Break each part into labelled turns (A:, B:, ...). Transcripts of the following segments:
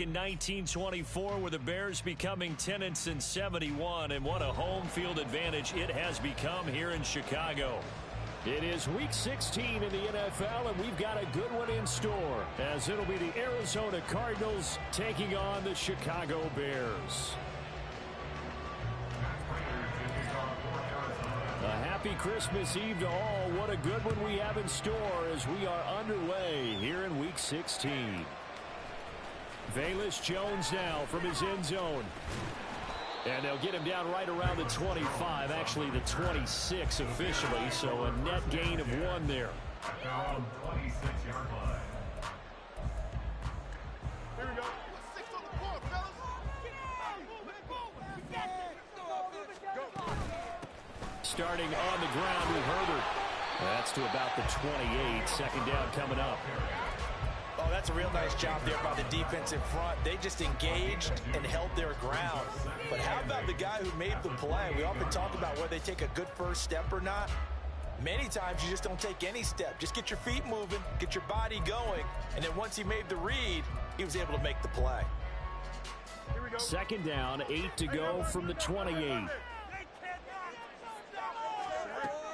A: In 1924, with the Bears becoming 10-71, and what a home field advantage it has become here in Chicago.
B: It is Week 16 in the NFL, and we've got a good one in store, as it'll be the Arizona Cardinals taking on the Chicago Bears. A happy Christmas Eve to all. What a good one we have in store as we are underway here in Week 16. Velus Jones now from his end zone. And they'll get him down right around the 25, actually the 26 officially, so a net gain of 1 there.
C: Around 26-yard line.
D: Here we go. 6 on the board, fellas.
B: Starting on the ground with Herbert. That's to about the 28, second down coming up.
E: Oh, that's a real nice job there by the defense in front. They just engaged and held their ground. But how about the guy who made the play? We often talk about whether they take a good first step or not. Many times you just don't take any step. Just get your feet moving, get your body going, and then once he made the read, he was able to make the play.
D: Here we go.
B: Second down, 8 to go from the 28.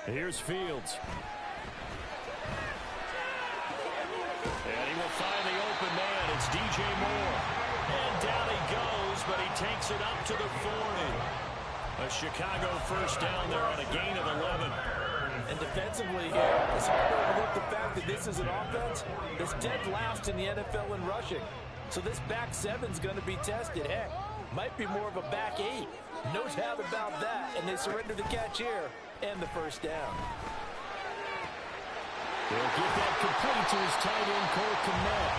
B: Here's Fields. And he will find the open man. It's DJ Moore. And down he goes, but he takes it up to the 40. A Chicago first down there on a gain of 11.
E: And defensively here, it's hard to overlook the fact that this is an offense that's dead last in the NFL in rushing. So this back seven's going to be tested. Heck, might be more of a back 8. No doubt about that. And they surrender the catch here and the first down.
B: They'll get that complete to his tight end, Cole Kmet.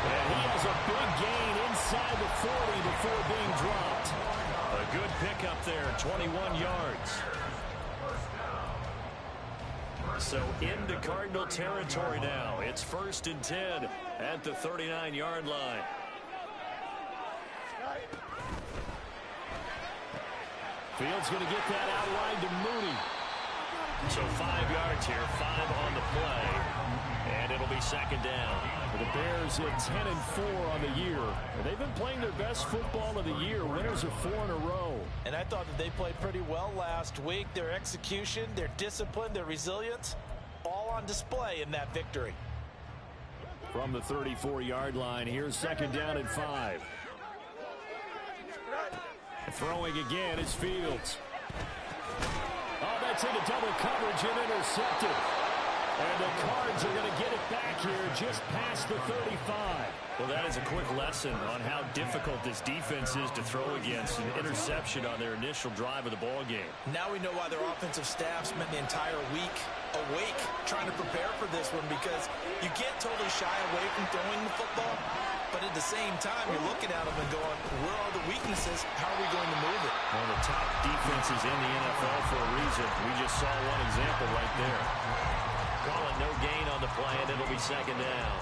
B: And he has a big gain inside the 40 before being dropped.
A: A good pickup there, 21 yards. So into Cardinal territory now. It's 1st and 10 at the 39-yard line.
B: Fields going to get that outline to Mooney.
A: So 5 yards here, 5 on the play, and it'll be second down.
B: The Bears at 10-4 on the year. And they've been playing their best football of the year. Winners of 4 in a row.
E: And I thought that they played pretty well last week. Their execution, their discipline, their resilience, all on display in that victory.
B: From the 34-yard line, here's second down and 5. Throwing again is Fields. Oh, that's into double coverage and intercepted. And the Cards are going to get it back here just past the 35.
A: Well, that is a quick lesson on how difficult this defense is to throw against. An interception on their initial drive of the ball game.
E: Now we know why their offensive staff spent the entire week awake trying to prepare for this one, because you can't totally shy away from throwing the football. But at the same time, you're looking at them and going, where are the weaknesses? How are we going to move it?
A: One of the top defenses in the NFL for a reason. We just saw one example right there. Call it no gain on the play, and it'll be second down.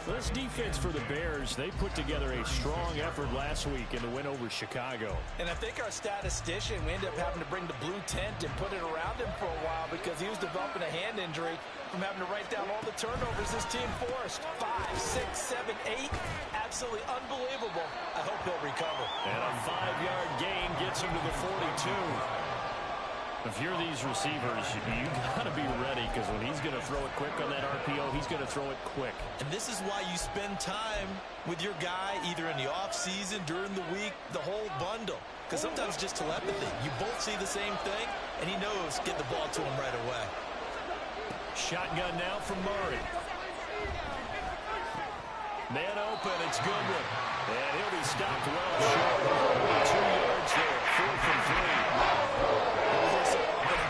B: This defense for the Bears, they put together a strong effort last week in the win over Chicago.
E: And I think our statistician, we ended up having to bring the blue tent and put it around him for a while because he was developing a hand injury from having to write down all the turnovers this team forced. 5, 6, 7, 8. Absolutely unbelievable. I hope he'll recover.
A: And a 5-yard gain gets him to the 42. If you're these receivers, you got to be ready, because when he's going to throw it quick on that RPO, he's going to throw it quick.
E: And this is why you spend time with your guy either in the offseason, during the week, the whole bundle. Because sometimes just telepathy. You both see the same thing, and he knows get the ball to him right away.
A: Shotgun now from Murray. Man open, it's Goodwin. And he'll be stopped well short. 2 yards there, 4 from 3.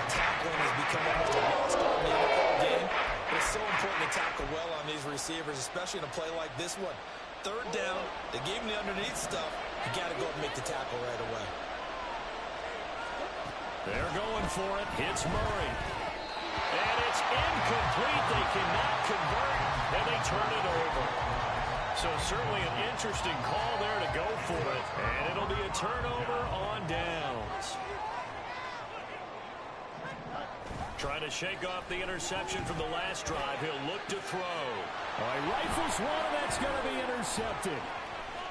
E: Tackling has become almost a lost art in the NFL game. But it's so important to tackle well on these receivers, especially in a play like this one. 3rd down, they gave him the underneath stuff. You got to go and make the tackle right away.
A: They're going for it. Hits Murray. And it's incomplete. They cannot convert, and they turn it over. So certainly an interesting call there to go for it. And it'll be a turnover on downs. Trying to shake off the interception from the last drive. He'll look to throw.
B: All right, rifles one, and that's going to be intercepted.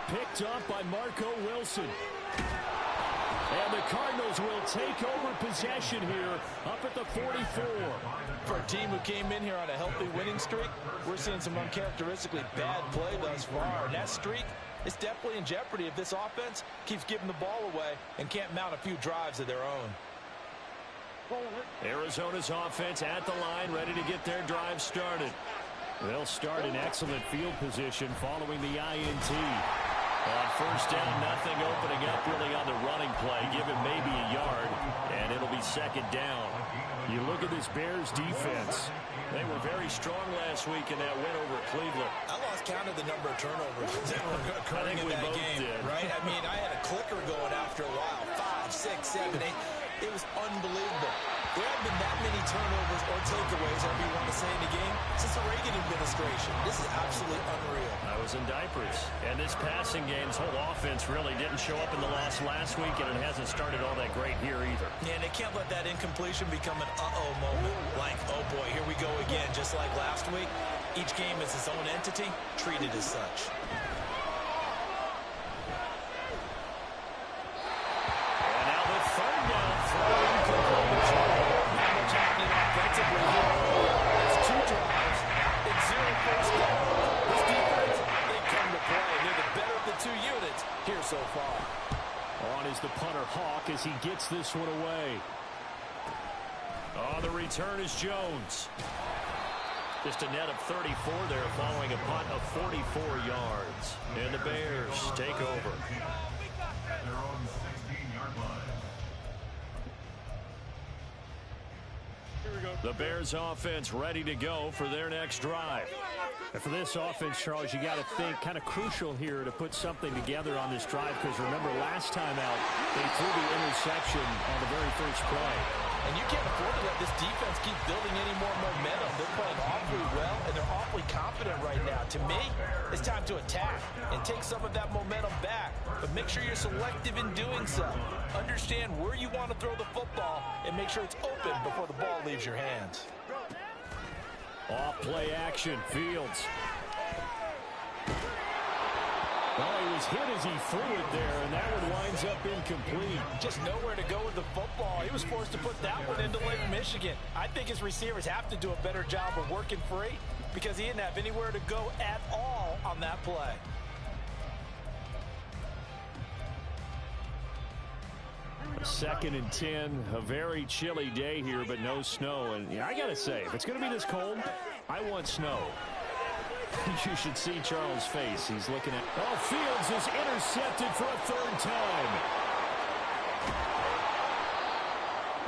B: picked up by Marco Wilson. And the Cardinals will take over possession here up at the 44.
E: For a team who came in here on a healthy winning streak, we're seeing some uncharacteristically bad play thus far. And that streak is definitely in jeopardy if this offense keeps giving the ball away and can't mount a few drives of their own.
B: Arizona's offense at the line, ready to get their drive started. They'll start in excellent field position following the INT. On first down, nothing opening up really on the running play. Give him maybe a yard, and it'll be second down. You look at this Bears defense. They were very strong last week in that win over Cleveland.
E: I lost count of the number of turnovers that were occurring in that game, right? I mean, I had a clicker going after a while. 5, 6, 7, 8. It was unbelievable. There haven't been that many turnovers or takeaways, however you want to say, in the game since the Reagan administration. This is absolutely unreal.
B: I was in diapers. And this passing game's whole offense really didn't show up in the last week, and it hasn't started all that great here either.
E: Yeah, and they can't let that incompletion become an uh-oh moment. Like, oh boy, here we go again, just like last week. Each game is its own entity, treated as such.
B: And now the third down throw incomplete.
E: Now we're talking offensively here. That's 2 drives and 0 first down. This defense, they come to play. They're the better of the 2 units here so far.
B: On is the punter Hawk as he gets this one away. Oh, the return is Jones. Just a net of 34 there following a punt of 44 yards. And the Bears take over.
C: At their own 16-yard line.
B: The Bears offense ready to go for their next drive. And for this offense, Charles, you got to think kind of crucial here to put something together on this drive, because remember last time out they threw the interception on the very first play.
E: And you can't afford to let this defense keep building any more momentum. They're playing awfully well, and they're awfully confident right now. To me, it's time to attack and take some of that momentum back. But make sure you're selective in doing so. Understand where you want to throw the football and make sure it's open before the ball leaves your hands.
B: Off play action, Fields. Well, he was hit as he threw it there, and that one winds up incomplete.
E: Just nowhere to go with the football. He was forced to put that one into Lake Michigan. I think his receivers have to do a better job of working free because he didn't have anywhere to go at all on that play.
B: Second and 10, a very chilly day here, but no snow. And yeah, I got to say, if it's going to be this cold, I want snow. You should see Charles' face. He's looking at... Oh, Fields is intercepted for a third time.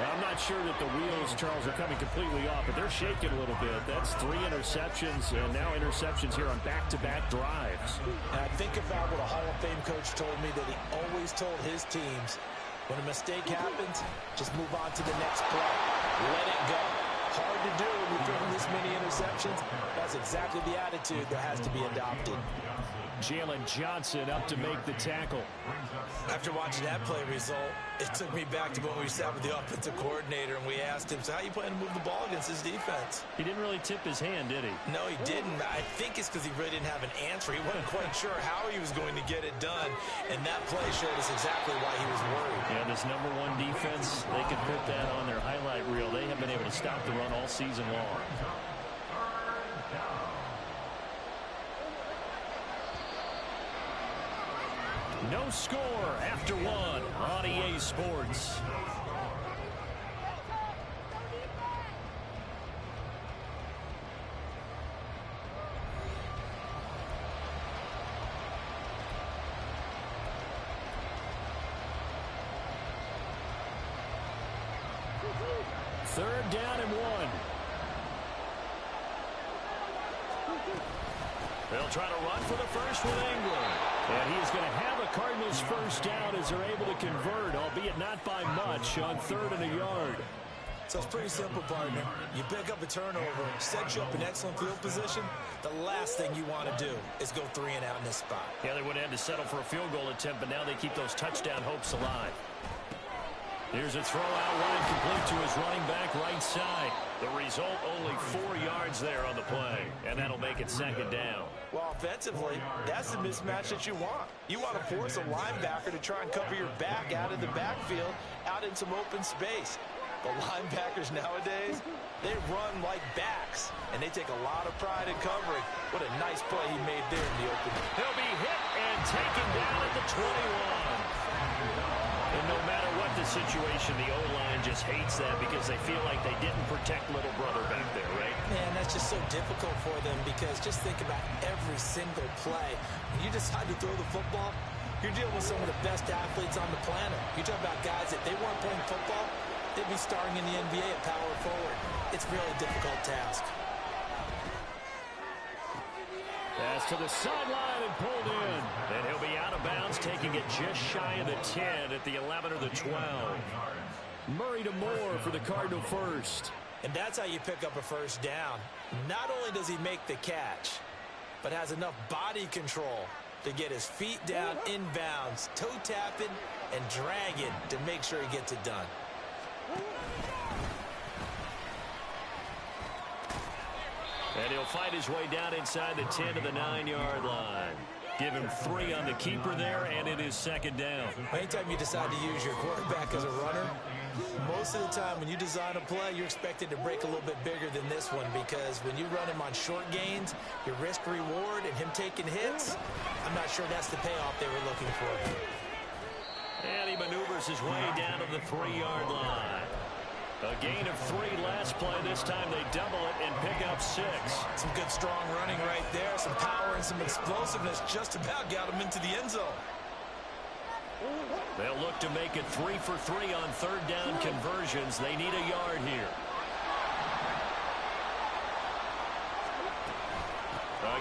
B: Well, I'm not sure that the wheels, Charles, are coming completely off, but they're shaking a little bit. That's 3 interceptions, and now interceptions here on back-to-back drives.
E: And I think about what a Hall of Fame coach told me, that he always told his teams, when a mistake happens, just move on to the next play. Let it go. Hard to do when you're throwing this many interceptions. That's exactly the attitude that has to be adopted.
B: Jalen Johnson up to make the tackle.
E: After watching that play result, it took me back to when we sat with the offensive coordinator and we asked him, so how you plan to move the ball against his defense?
B: He didn't really tip his hand, did he?
E: No, he didn't. I think it's because he really didn't have an answer. He wasn't quite sure how he was going to get it done, and that play showed us exactly why he was worried.
B: Yeah, this number 1 defense, they could put that on their highlight reel. They have been able to stop the run all season long. No score after 1 on EA Sports. Third down and 1. They'll try to run for the first with Ingram. And he's going to have a Cardinals first down as they're able to convert, albeit not by much, on 3rd and a yard.
E: So it's pretty simple, partner. You pick up a turnover, set you up in excellent field position. The last thing you want to do is go 3 and out in this spot.
B: Yeah, they would have had to settle for a field goal attempt, but now they keep those touchdown hopes alive. Here's a throw out wide, complete to his running back right side. The result, only 4 yards there on the play, and that'll make it second down.
E: Well, offensively, that's the mismatch that you want. You want to force a linebacker to try and cover your back out of the backfield, out in some open space. The linebackers nowadays, they run like backs, and they take a lot of pride in covering. What a nice play he made there in the open.
B: He'll be hit and taken down at the 21. And no matter what the situation, the O-line just hates that because they feel like they didn't protect little brother back there, right?
E: Man, that's just so difficult for them because just think about every single play. When you decide to throw the football, you're dealing with some of the best athletes on the planet. You talk about guys that they weren't playing football, they'd be starring in the NBA at power forward. It's really a difficult task.
B: Pass to the sideline and pulled in. And he'll be out of bounds, taking it just shy of the 10 at the 11 or the 12. Murray to Moore for the Cardinal first.
E: And that's how you pick up a first down. Not only does he make the catch, but has enough body control to get his feet down inbounds, toe tapping and dragging to make sure he gets it done.
B: And he'll fight his way down inside the 10 to the 9-yard line. Give him 3 on the keeper there, and it is second down.
E: Anytime you decide to use your quarterback as a runner, most of the time when you design a play, you're expected to break a little bit bigger than this one because when you run him on short gains, your risk-reward and him taking hits, I'm not sure that's the payoff they were looking for.
B: And he maneuvers his way down to the 3-yard line. A gain of 3 last play. This time they double it and pick up 6.
E: Some good strong running right there. Some power and some explosiveness just about got him into the end zone.
B: They'll look to make it 3 for 3 on third down conversions. They need a yard here.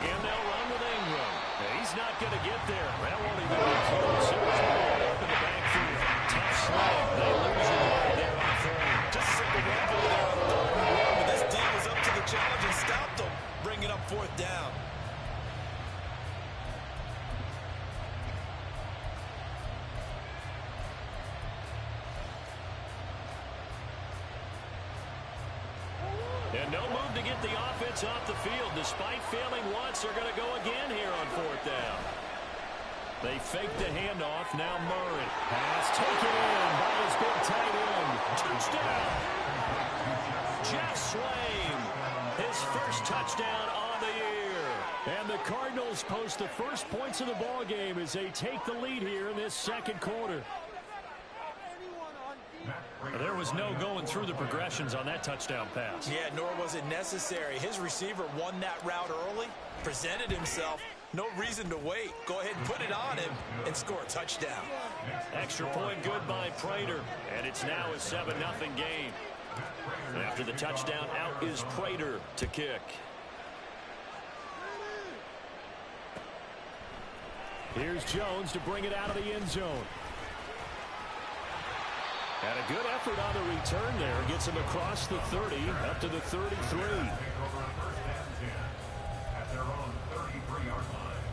B: Again, they'll run with Ingram. He's not going to get there. That won't even be close. It was ball up in the backfield. Tough slam. They lose it right there on third.
E: Just a simple run play there on third and 1, but this team was up to the challenge and stopped them, bringing up fourth down.
B: And no move to get the offense off the field. Despite failing once, they're going to go again here on fourth down. They fake the handoff. Now Murray. Pass taken in by his big tight end. Touchdown. Jeff Swain. His first touchdown on the year. And the Cardinals post the first points of the ball game as they take the lead here in this second quarter. There was no going through the progressions on that touchdown pass.
E: Yeah, nor was it necessary. His receiver won that route early, presented himself. No reason to wait. Go ahead and put it on him and score a touchdown.
B: Extra point good by Prater. And it's now a 7-0 game. After the touchdown, out is Prater to kick. Here's Jones to bring it out of the end zone. And a good effort on the return there. Gets him across the 30, up to the 33.
C: At their own 33-yard line.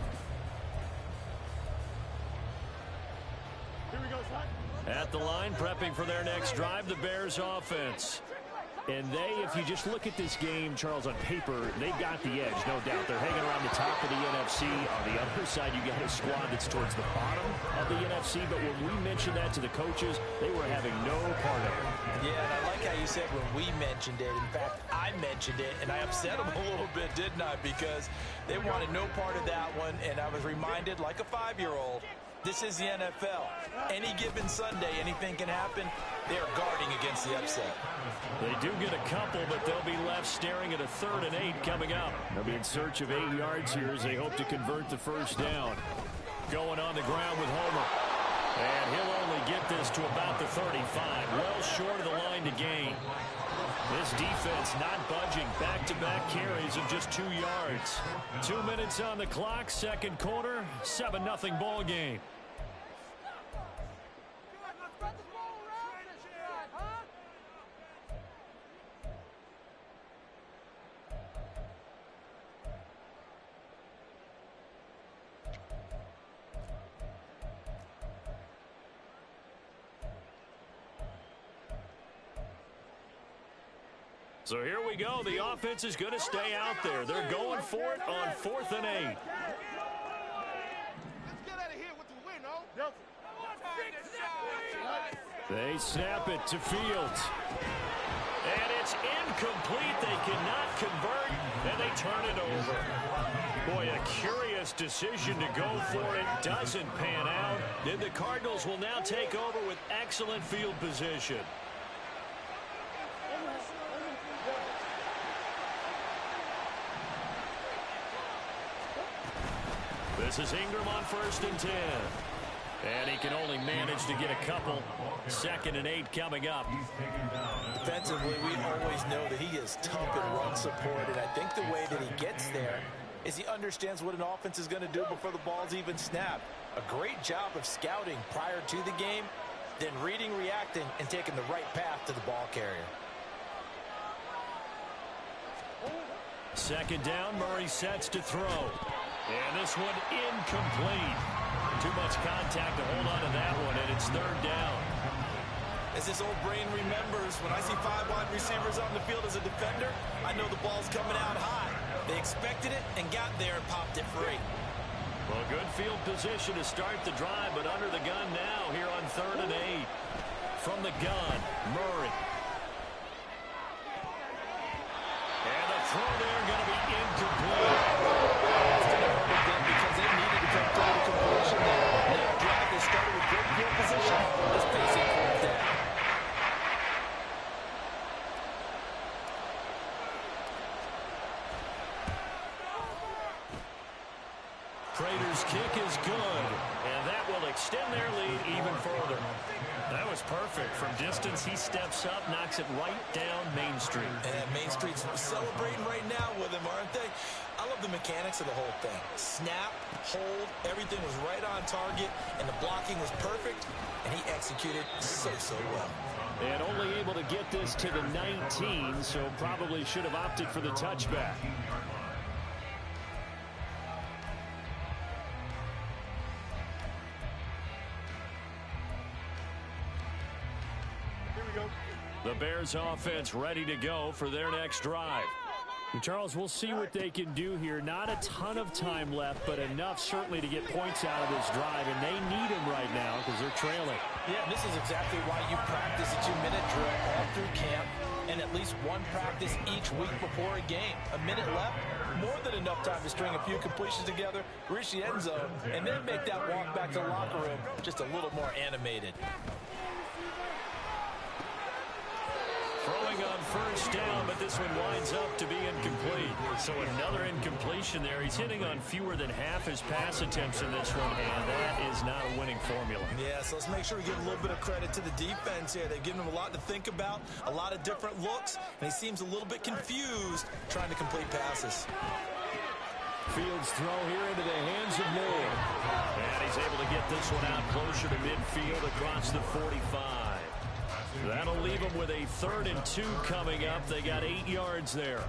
D: Here we go, son.
B: At the line, prepping for their next drive, the Bears offense. And they, if you just look at this game, Charles, on paper, they've got the edge, no doubt. They're hanging around the top of the NFC. On the other side, you got a squad that's towards the bottom of the NFC. But when we mentioned that to the coaches, they were having no part of it.
E: Yeah, and I like how you said when we mentioned it. In fact, I mentioned it, and I upset them a little bit, didn't I? Because they wanted no part of that one, and I was reminded, like a 5-year-old, this is the NFL. Any given Sunday, anything can happen. They are guarding against the upset.
B: They do get a couple, but they'll be left staring at a 3rd and 8 coming up. They'll be in search of 8 yards here as they hope to convert the first down. Going on the ground with Homer. And he'll only get this to about the 35. Well short of the line to gain. This defense not budging. Back-to-back carries of just 2 yards. 2 minutes on the clock, second quarter, 7-0 ball game. So here we go. The offense is going to stay out there. They're going for it on 4th and 8.
D: Let's get out of here with the win, oh?
B: They snap it to Fields. And it's incomplete. They cannot convert, and they turn it over. Boy, a curious decision to go for it. Doesn't pan out. Then the Cardinals will now take over with excellent field position. This is Ingram on 1st and 10. And he can only manage to get a couple. 2nd and 8 coming up.
E: Defensively, we always know that he is tough in run support, and I think the way that he gets there is he understands what an offense is going to do before the ball's even snapped. A great job of scouting prior to the game, then reading, reacting, and taking the right path to the ball carrier.
B: 2nd down, Murray sets to throw. And this one incomplete. Too much contact to hold on to that one, and it's 3rd down.
E: As this old brain remembers, when I see 5 wide receivers on the field as a defender, I know the ball's coming out high. They expected it and got there and popped it free.
B: Well, good field position to start the drive, but under the gun now here on 3rd and 8. From the gun, Murray. And the throw there going to be incomplete.
E: Because they needed to come through the completion there. That drive they started with great field position. Let's pace it towards that.
B: Prater's kick is good, and that will extend their lead even further. That was perfect. From distance, he steps up, knocks it right down Main Street.
E: And Main Street's celebrating right now with him, aren't they? I love the mechanics of the whole thing. Snap, hold, everything was right on target, and the blocking was perfect, and he executed so well.
B: And only able to get this to the 19, so probably should have opted for the touchback. The Bears offense ready to go for their next drive. And Charles, we'll see what they can do here. Not a ton of time left, but enough certainly to get points out of this drive, and they need him right now because they're trailing.
E: Yeah, this is exactly why you practice a 2-minute drill all through camp and at least one practice each week before a game. A minute left, more than enough time to string a few completions together, reach the end zone, and then make that walk back to the locker room just a little more animated.
B: Throwing on 1st down, but this one winds up to be incomplete. So another incompletion there. He's hitting on fewer than half his pass attempts in this one, and that is not a winning formula.
E: Yeah, so let's make sure we give a little bit of credit to the defense here. They've given him a lot to think about, a lot of different looks, and he seems a little bit confused trying to complete passes.
B: Fields throw here into the hands of Moore. And he's able to get this one out closer to midfield across the 45. That'll leave them with a 3rd and 2 coming up. They got 8 yards there.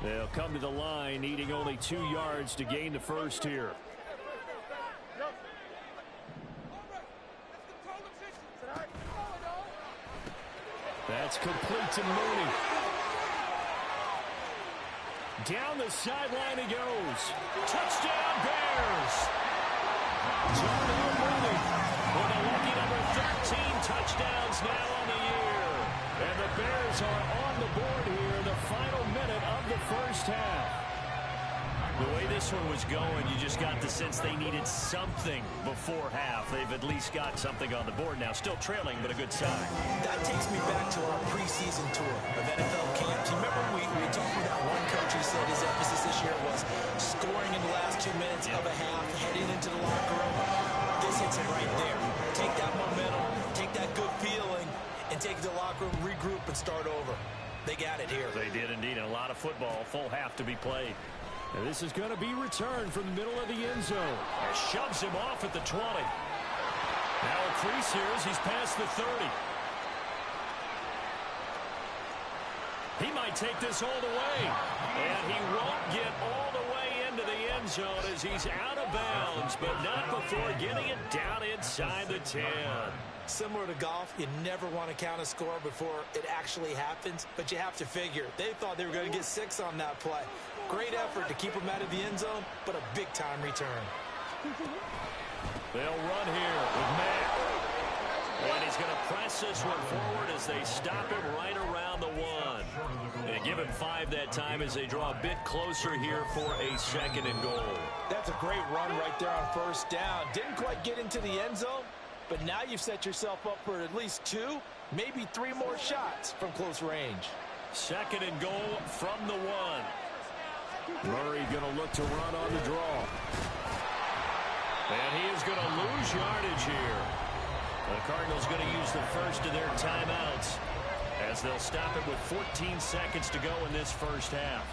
B: They'll come to the line, needing only 2 yards to gain the first here. That's complete to Mooney. Down the sideline he goes. Touchdown, Bears! Darnell Mooney with a lucky number 13 touchdowns now on the year. And the Bears are on the board here in the final minute of the first half. The way this one was going, you just got the sense they needed something before half. They've at least got something on the board now. Still trailing, but a good sign.
E: That takes me back to our preseason tour of NFL camps. You remember we talked with that one coach who said his emphasis this year was scoring in the last 2 minutes of a half, heading into the locker room. This hits it right there. Take that momentum, take that good feeling, and take it to the locker room, regroup, and start over. They got it here.
B: They did indeed, and a lot of football, full half to be played. And this is going to be returned from the middle of the end zone. And shoves him off at the 20. Now a crease here as he's past the 30. He might take this all the way. And he won't get all the way into the end zone as he's out of bounds, but not before getting it down inside the 10.
E: Similar to golf, you never want to count a score before it actually happens, but you have to figure. They thought they were going to get 6 on that play. Great effort to keep them out of the end zone, but a big-time return.
B: They'll run here with Matt. And he's going to press this one forward as they stop him right around the 1. And give him 5 that time as they draw a bit closer here for a 2nd and goal.
E: That's a great run right there on first down. Didn't quite get into the end zone, but now you've set yourself up for at least 2, maybe 3 more shots from close range.
B: 2nd and goal from the 1. Murray going to look to run on the draw. And he is going to lose yardage here. The Cardinals going to use the first of their timeouts as they'll stop it with 14 seconds to go in this first half.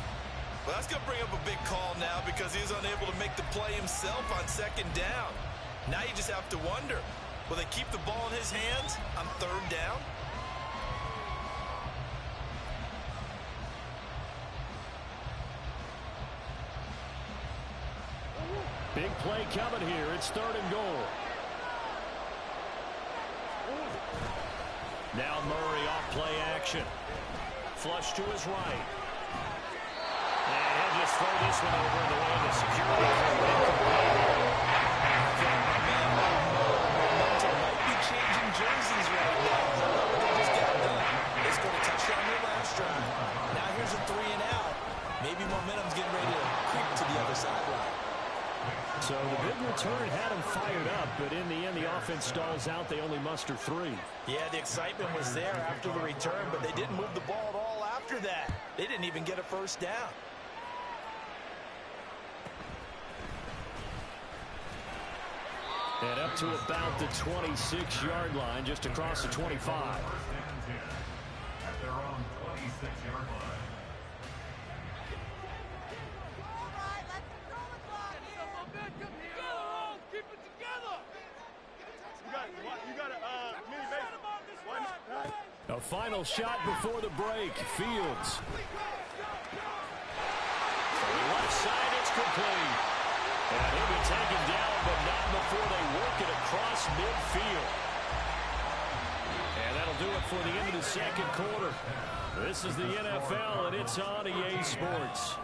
F: Well, that's going to bring up a big call now because he was unable to make the play himself on 2nd down. Now you just have to wonder, will they keep the ball in his hands on 3rd down?
B: Big play coming here. It's 3rd and goal. Now Murray off play action. Flush to his right. And he'll just throw this one over the way of the security.
E: Momentum might be changing jerseys right now. They just got done. They scored a touchdown their last drive. Now here's a 3 and out. Maybe momentum's getting ready to creep to the other sideline.
B: So the big return had him fired up, but in the end, the offense stalls out. They only muster 3.
E: Yeah, the excitement was there after the return, but they didn't move the ball at all after that. They didn't even get a first down.
B: And up to about the 26-yard line, just across the 25.
C: At their own 26-yard line.
B: A final shot before the break. Fields. From the left side, it's complete. And he'll be taken down, but not before they work it across midfield. And that'll do it for the end of the 2nd quarter. This is the NFL, and it's on EA Sports.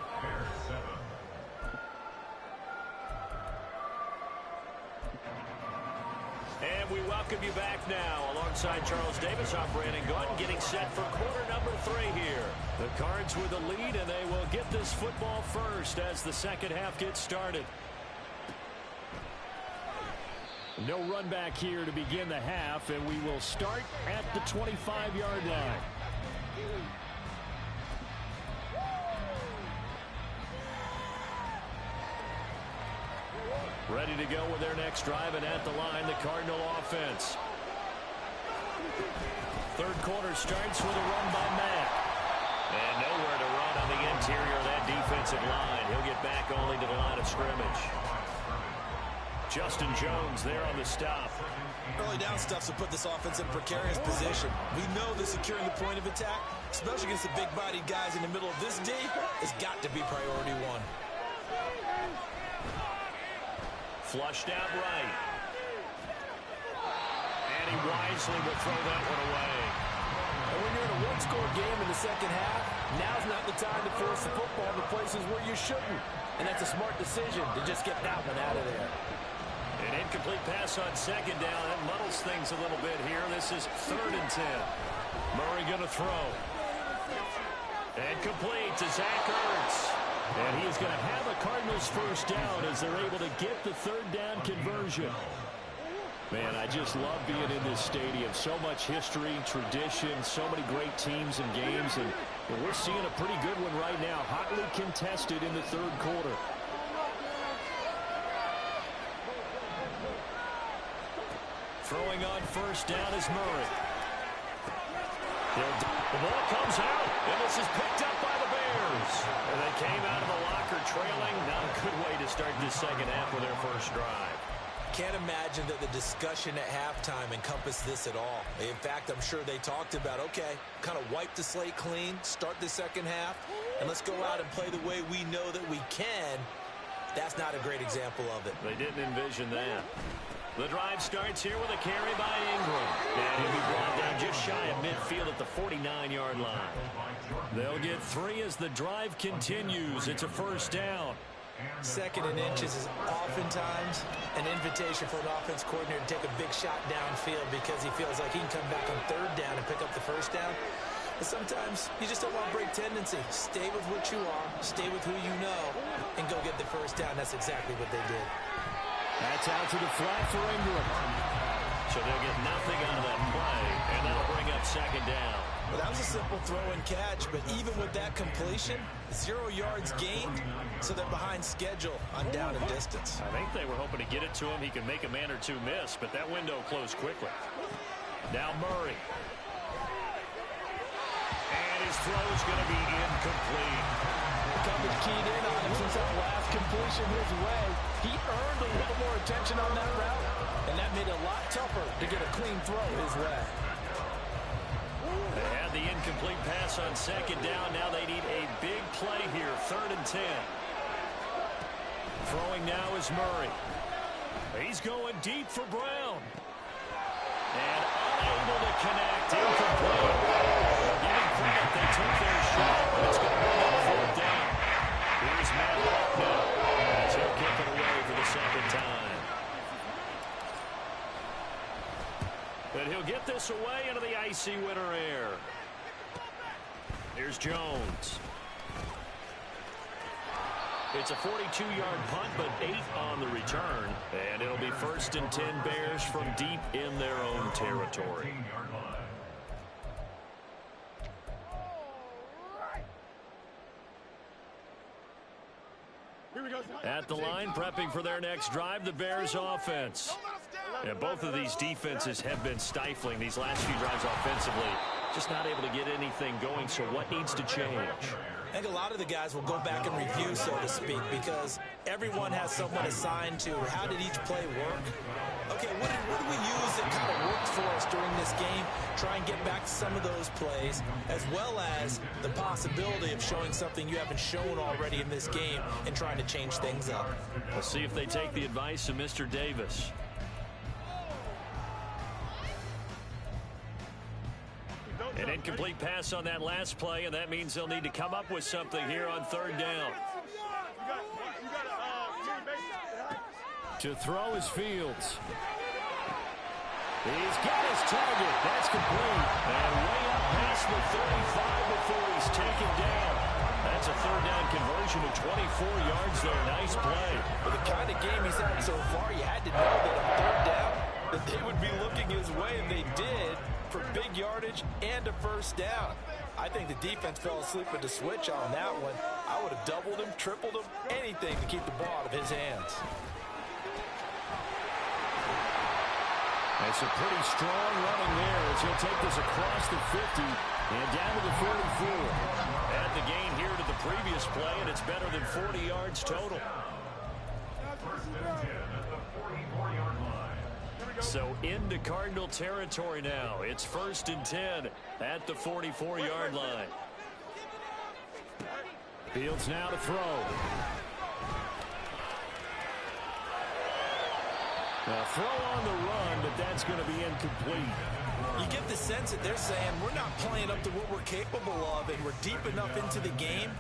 B: And we welcome you back now. Alongside Charles Davis, I'm Brandon Gaudin, getting set for quarter number 3 here. The Cards with the lead, and they will get this football first as the 2nd half gets started. No run back here to begin the half, and we will start at the 25-yard line. Ready to go with their next drive, and at the line, the Cardinal offense. 3rd quarter starts with a run by Matt. And nowhere to run on the interior of that defensive line. He'll get back only to the line of scrimmage. Justin Jones there on the stop.
E: Early down stuffs will put this offense in a precarious position. We know that securing the point of attack, especially against the big-bodied guys in the middle of this D, has got to be priority 1.
B: Flushed out right. And he wisely will throw that one away.
E: And when you're in a one-score game in the 2nd half, now's not the time to force the football to places where you shouldn't. And that's a smart decision to just get that one out of there.
B: An incomplete pass on 2nd down. That muddles things a little bit here. This is 3rd and 10. Murray going to throw. And complete to Zach Ertz. And he is going to have a Cardinals first down as they're able to get the 3rd down conversion. Man, I just love being in this stadium. So much history, tradition, so many great teams and games. And we're seeing a pretty good one right now. Hotly contested in the 3rd quarter. Throwing on first down is Murray. The ball comes out, and this is picked up by the Bears. And they came out of the locker trailing. Not a good way to start this 2nd half with their first drive.
E: can't imagine that the discussion at halftime encompassed this at all. In fact, I'm sure they talked about, okay, kind of wipe the slate clean, start the second half, and let's go out and play the way we know that we can. That's not a great example of it.
B: They didn't envision that. The drive starts here with a carry by Ingram. And he'll be brought down just shy of midfield at the 49-yard line. They'll get 3 as the drive continues. It's a first down.
E: Second and inches is oftentimes an invitation for an offense coordinator to take a big shot downfield because he feels like he can come back on third down and pick up the first down. But sometimes you just don't want to break tendency. Stay with what you are, stay with who you know, and go get the first down. That's exactly what they did.
B: That's out to the flat for Ingram. So they'll get nothing out of that play, and that'll bring up second down.
E: Well, that was a simple throw and catch, but even with that completion, 0 yards gained, so they're behind schedule on down and distance.
B: I think they were hoping to get it to him. He could make a man or two miss, but that window closed quickly. Now Murray. And his throw is going to be incomplete.
E: Coverage keyed in on him since that last completion his way. He earned a little more attention on that route, and that made it a lot tougher to get a clean throw his way.
B: They had the incomplete pass on second down. Now they need a big play here, 3rd and 10. Throwing now is Murray. He's going deep for Brown. And unable to connect, incomplete. Giving credit, they took their shot, but it's going to bring up 4th down. Here's Matt Buckner as he'll kick it away for the second time. But he'll get this away into the icy winter air. Here's Jones. It's a 42-yard punt, but 8 on the return. And it'll be 1st and 10 Bears from deep in their own territory. At the line, prepping for their next drive, the Bears offense. And both of these defenses have been stifling these last few drives offensively. Just not able to get anything going, so what needs to change?
E: I think a lot of the guys will go back and review, so to speak, because everyone has someone assigned to how did each play work. Okay, what did we use that kind of worked for us during this game? Try and get back to some of those plays, as well as the possibility of showing something you haven't shown already in this game and trying to change things up.
B: We'll see if they take the advice of Mr. Davis. An incomplete pass on that last play, and that means they'll need to come up with something here on 3rd down. To throw is Fields. He's got his target. That's complete. And way up past the 35 before he's taken down. That's a 3rd down conversion of 24 yards there. Nice play.
E: With the kind of game he's had so far, you had to know that on 3rd down that they would be looking his way, and they did, for big yardage and a first down. I think the defense fell asleep at the switch on that one. I would have doubled him, tripled him, anything to keep the ball out of his hands.
B: It's a pretty strong running there as he'll take this across the 50 and down to the 44. Add the gain here to the previous play, and it's better than 40 yards total.
C: 1st and 10 at the 44-yard line.
B: So into Cardinal territory now. It's 1st and 10 at the 44-yard line. Fields now to throw. A throw on the run, but that's going to be incomplete.
E: You get the sense that they're saying we're not playing up to what we're capable of, and we're deep enough into the game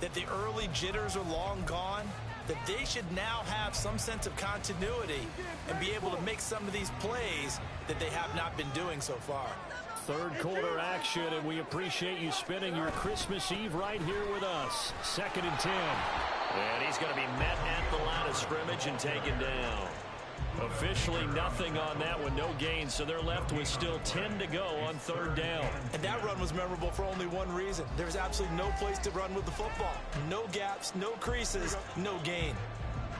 E: that the early jitters are long gone, that they should now have some sense of continuity and be able to make some of these plays that they have not been doing so far.
B: 3rd quarter action, and we appreciate you spending your Christmas Eve right here with us. 2nd and 10. And he's going to be met at the line of scrimmage and taken down. Officially nothing on that one, no gain, so they're left with still 10 to go on 3rd down.
E: And that run was memorable for only one reason. There's absolutely no place to run with the football. No gaps, no creases, no gain.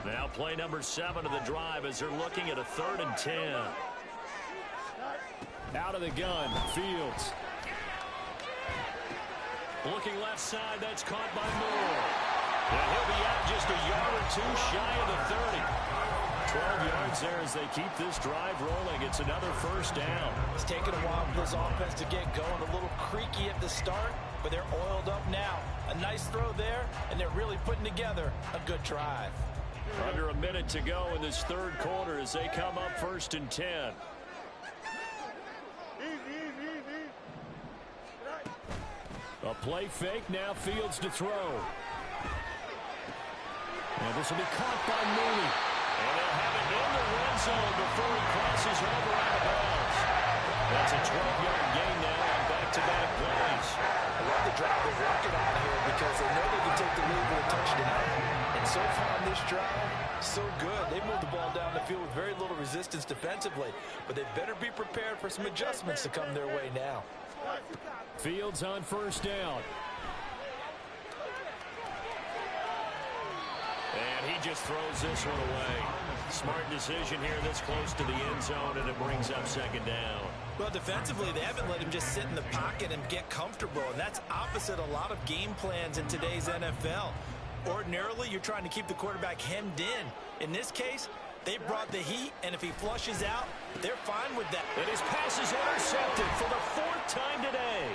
B: Now play number 7 of the drive as they're looking at a 3rd and 10. Out of the gun, Fields. Looking left side, that's caught by Moore. And he'll be out just a yard or two shy of the 30. 12 yards there as they keep this drive rolling. It's another first down.
E: It's taken a while for this offense to get going. A little creaky at the start, but they're oiled up now. A nice throw there, and they're really putting together a good drive.
B: Under a minute to go in this third quarter as they come up 1st and 10. A play fake, now Fields to throw. And this will be caught by Mooney. And they'll have it in the red zone before he crosses over out of bounds. That's a 12-yard gain now on back-to-back plays.
E: I love the drive they're working on here because they know they can take the lead with a touchdown. And so far on this drive, so good. They moved the ball down the field with very little resistance defensively. But they better be prepared for some adjustments to come their way now.
B: Fields on 1st down. And he just throws this one away. Smart decision here this close to the end zone, and it brings up 2nd down.
E: Well, defensively, they haven't let him just sit in the pocket and get comfortable, and that's opposite a lot of game plans in today's NFL. Ordinarily, you're trying to keep the quarterback hemmed in. In this case, they brought the heat, and if he flushes out, they're fine with that.
B: And his pass is intercepted for the 4th time today.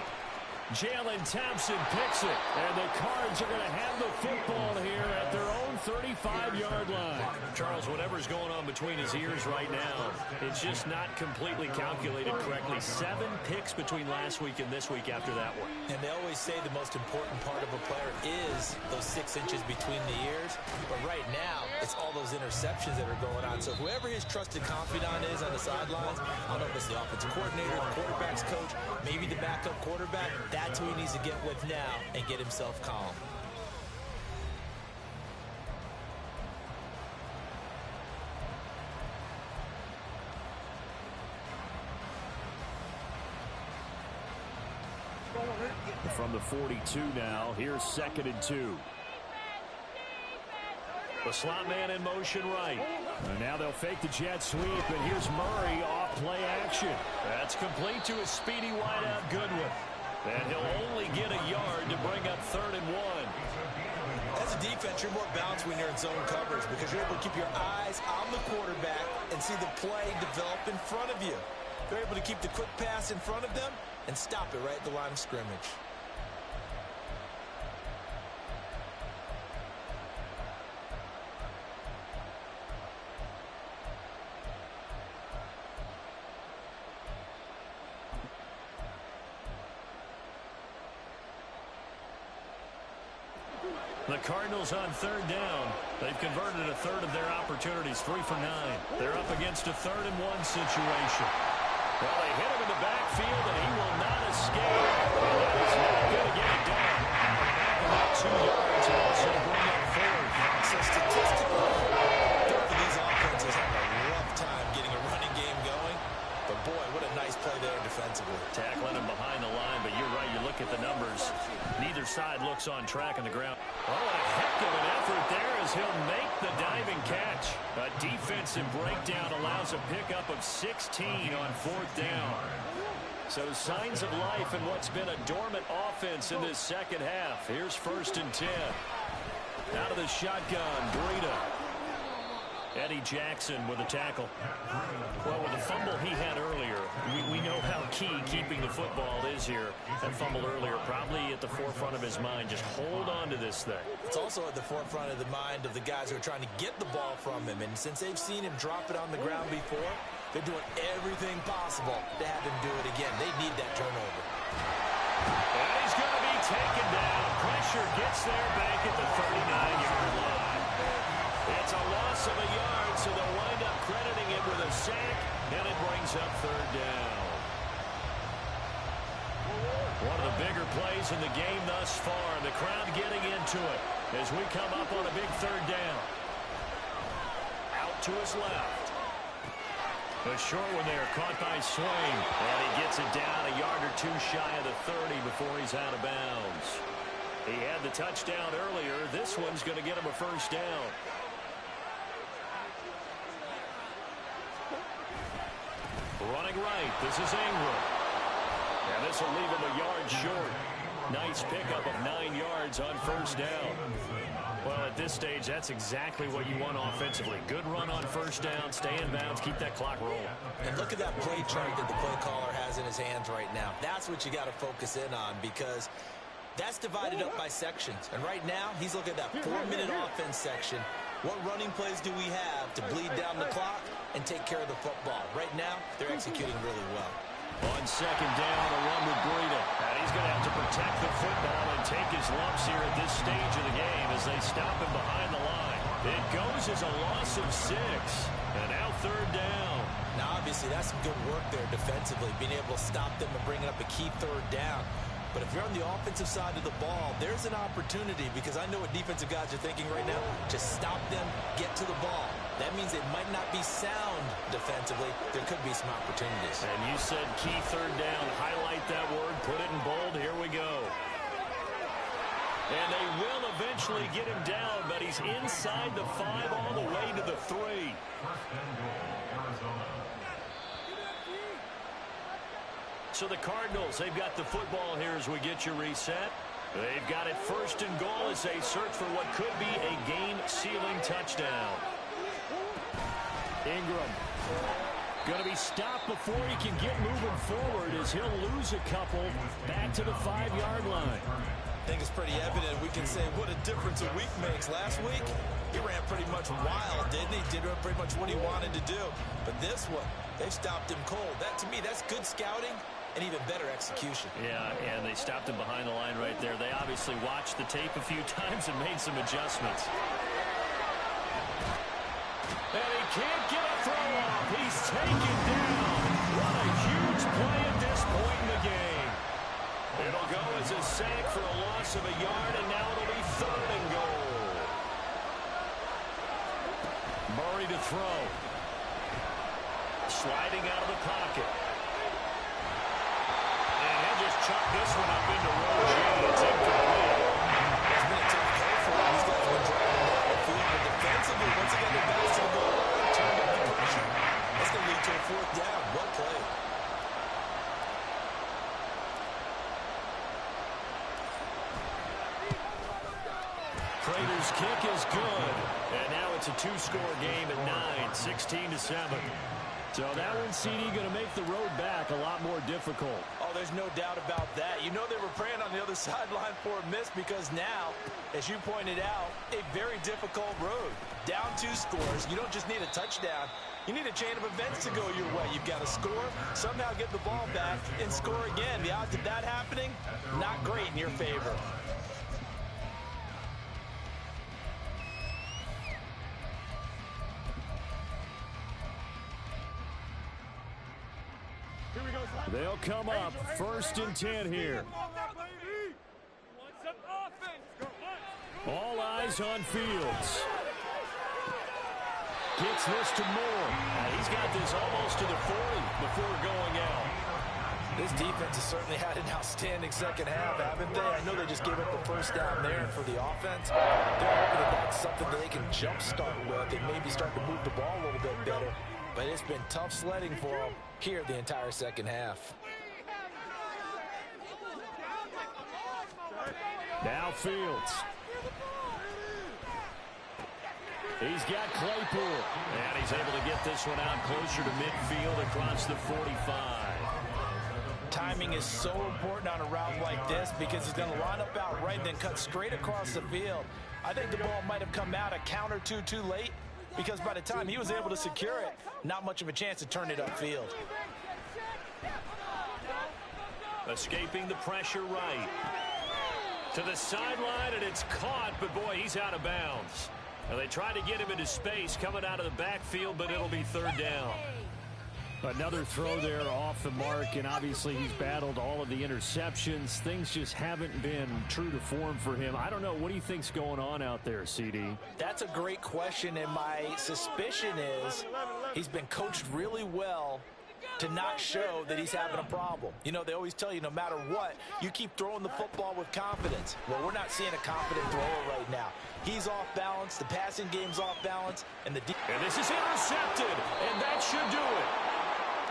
B: Jalen Thompson picks it, and the Cards are going to have the football here at their own 35-yard line. Charles, whatever's going on between his ears right now, it's just not completely calculated correctly. 7 picks between last week and this week after that one.
E: And they always say the most important part of a player is those 6 inches between the ears. But right now, it's all those interceptions that are going on. So whoever his trusted confidant is on the sidelines, I don't know if it's the offensive coordinator, the quarterback's coach, maybe the backup quarterback, that's who he needs to get with now and get himself calm.
B: From the 42 now, here's 2nd and 2. The slot man in motion right. And now they'll fake the jet sweep, and here's Murray off play action. That's complete to a speedy wideout Goodwin. And he'll only get a yard to bring up 3rd and 1.
E: As a defense, you're more balanced when you're in zone coverage because you're able to keep your eyes on the quarterback and see the play develop in front of you. They're able to keep the quick pass in front of them and stop it right at the line of scrimmage.
B: The Cardinals on 3rd down. They've converted a 1/3 of their opportunities, 3 for 9. They're up against a 3rd and 1 situation. Well, they hit him in the backfield, and he will not escape. And that is not going to get it done. Back about 2 yards and also bring up 4th.
E: So statistically, both of these offenses have a rough time getting a running game going. But boy, what a nice play there defensively.
B: Tackling him behind the line, but you're right, you look at the numbers. Neither side looks on track on the ground. Oh, a heck of an effort there as he'll make the diving catch. A defensive breakdown allows a pickup of 16 on 4th down. So signs of life in what's been a dormant offense in this 2nd half. Here's 1st and 10. Out of the shotgun, Breida. Eddie Jackson with a tackle. Well, with the fumble he had earlier, we know how key keeping the football is here. That fumble earlier probably at the forefront of his mind. Just hold on to this thing.
E: It's also at the forefront of the mind of the guys who are trying to get the ball from him. And since they've seen him drop it on the ground before, they're doing everything possible to have him do it again. They need that turnover.
B: And he's going to be taken down. Pressure gets there back at the 39-yard line. It's a loss of a yard, so they'll wind up crediting him with a sack, and it brings up 3rd down. One of the bigger plays in the game thus far. The crowd getting into it as we come up on a big 3rd down. Out to his left. A short one there, caught by Swain. And he gets it down a yard or 2 shy of the 30 before he's out of bounds. He had the touchdown earlier. This one's going to get him a 1st down. Running right, this is Ingram. And this will leave him a yard short. Nice pickup of 9 yards on 1st down. Well, at this stage, that's exactly what you want offensively. Good run on first down, stay in bounds, keep that clock rolling.
E: And look at that play chart that the play caller has in his hands right now. That's what you got to focus in on, because that's divided up by sections. And right now, he's looking at that 4-minute offense section. What running plays do we have to bleed down the clock and take care of the football? Right now, they're executing really well.
B: On second down, a run with Breida. And he's going to have to protect the football and take his lumps here at this stage of the game as they stop him behind the line. It goes as a loss of 6. And now third down.
E: Now, obviously, that's some good work there defensively, being able to stop them and bringing up a key third down. But if you're on the offensive side of the ball, there's an opportunity, because I know what defensive guys are thinking right now. Just stop them, get to the ball. That means they might not be sound defensively. There could be some opportunities.
B: And you said key third down. Highlight that word. Put it in bold. Here we go. And they will eventually get him down, but he's inside the 5 all the way to the 3. So the Cardinals, they've got the football here as we get you reset. They've got it first and goal as they search for what could be a game-sealing touchdown. Ingram going to be stopped before he can get moving forward as he'll lose a couple back to the 5-yard line.
E: I think it's pretty evident. We can say what a difference a week makes. Last week, he ran pretty much wild, didn't he? Did pretty much what he wanted to do. But this one, they stopped him cold. That, to me, that's good scouting and even better execution. Yeah,
B: and they stopped him behind the line right there. They obviously watched the tape a few times and made some adjustments. And he can't get a throw off. He's taken down. What a huge play at this point in the game. It'll go as a sack for a loss of a yard, and now it'll be third and goal. Murray to throw. Sliding out of the pocket. And he'll just chuck this one up into Rozier. It's incomplete.
E: It's been a tough goal for him. These guys have been driving down the field. But defensively, once again, the bounce to the goal. Turned up the pressure. That's going to lead to a 4th down. Well played.
B: Prater's kick is good. And now it's a 2-score game at 9, 16-7. So that one, CD, going to make the road back a lot more difficult.
E: Oh, there's no doubt about that. You know they were praying on the other sideline for a miss, because now, as you pointed out, a very difficult road. Down 2 scores. You don't just need a touchdown. You need a chain of events to go your way. You've got to score, somehow get the ball back, and score again. The odds of that happening, not great in your favor.
B: They'll come up 1st and 10 here. All eyes on Fields. Gets this to Moore. He's got this almost to the 40 before going out.
E: This defense has certainly had an outstanding second half, haven't they? I know they just gave up the first down there for the offense. They're hoping that that's something that they can jumpstart with and maybe start to move the ball a little bit better. But it's been tough sledding for them here the entire second half.
B: Now Fields. He's got Claypool. And he's able to get this one out closer to midfield across the 45.
E: Timing is so important on a route like this, because he's going to line up out right and then cut straight across the field. I think the ball might have come out a count or two too late, because by the time he was able to secure it, not much of a chance to turn it upfield.
B: Escaping the pressure right. To the sideline, and it's caught, but boy, he's out of bounds. Well, they tried to get him into space coming out of the backfield, but it'll be third down. Another throw there off the mark, and obviously he's battled all of the interceptions. Things just haven't been true to form for him. I don't know. What do you think's going on out there, CD?
E: That's a great question, and my suspicion is he's been coached really well to not show that he's having a problem. You know, they always tell you no matter what, you keep throwing the football with confidence. Well, we're not seeing a confident thrower right now. He's off balance, the passing game's off balance, and this is intercepted, and that should do it.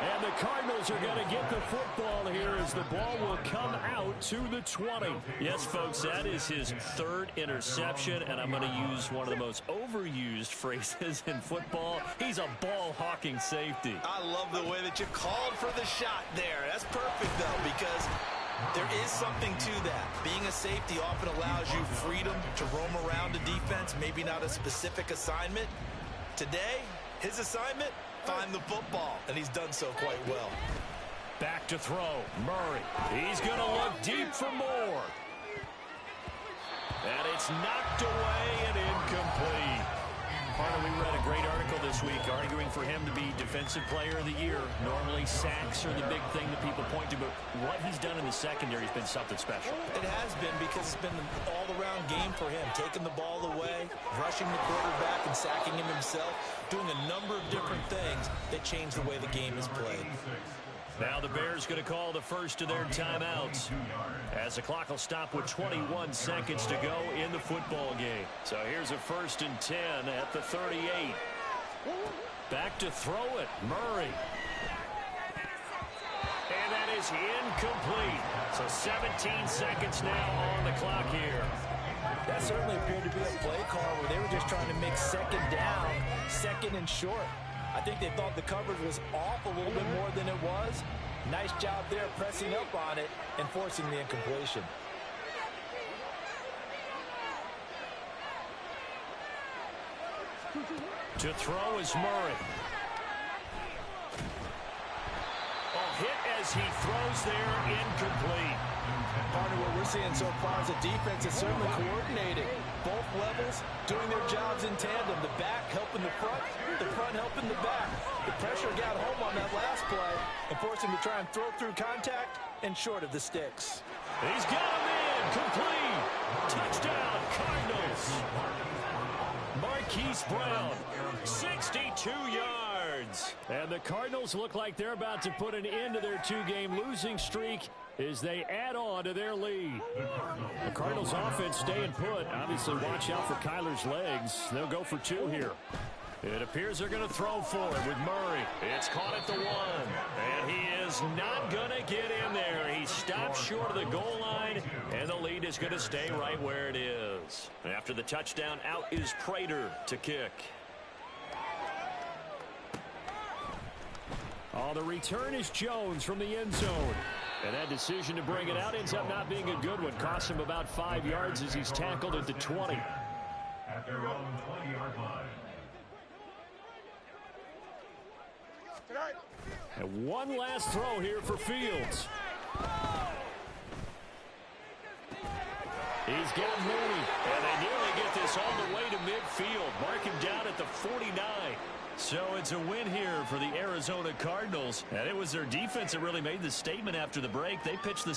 B: And the Cardinals are going to get the football here as the ball will come out to the 20.
A: Yes, folks, that is his third interception, and I'm going to use one of the most overused phrases in football. He's a ball-hawking safety.
E: I love the way that you called for the shot there. That's perfect, though, because there is something to that. Being a safety often allows you freedom to roam around the defense, maybe not a specific assignment. Today, his assignment, find the football, and he's done so quite well.
B: Back to throw. Murray. He's going to look deep for more. And it's knocked away and incomplete.
A: Partner, we read a great article this week arguing for him to be Defensive Player of the Year. Normally, sacks are the big thing that people point to, but what he's done in the secondary has been something special.
E: It has been, because it's been an all-around game for him, taking the ball away, rushing the quarterback and sacking him himself, doing a number of different things that change the way the game is played.
B: Now the Bears going to call the first of their timeouts as the clock will stop with 21 seconds to go in the football game. So here's a 1st and 10 at the 38. Back to throw it. Murray. And that is incomplete. So 17 seconds now on the clock here.
E: That certainly appeared to be a play call where they were just trying to make second down, second and short. I think they thought the coverage was off a little bit more than it was. Nice job there pressing up on it and forcing the incompletion.
B: To throw is Murray. Hit as he throws there, incomplete.
E: Part of what we're seeing so far is a defense is certainly coordinated. Both levels doing their jobs in tandem. The back helping the front helping the back. The pressure got home on that last play and forced him to try and throw through contact and short of the sticks.
B: He's got him in, complete. Touchdown, Cardinals. Marquise Brown, 62 yards. And the Cardinals look like they're about to put an end to their 2-game losing streak as they add on to their lead. The Cardinals offense staying put. Obviously, watch out for Kyler's legs. They'll go for 2 here. It appears they're going to throw for it with Murray. It's caught at the 1. And he is not going to get in there. He stops short of the goal line, and the lead is going to stay right where it is. After the touchdown, out is Prater to kick. Oh, the return is Jones from the end zone. And that decision to bring it out ends up not being a good one. Costs him about 5 yards as he's tackled at the 20.
C: At their own 20-yard line.
B: And one last throw here for Fields. He's got Mooney. And they nearly get this all the way to midfield. Mark him down at the 49.
A: So it's a win here for the Arizona Cardinals. And it was their defense that really made the statement after the break. They pitched the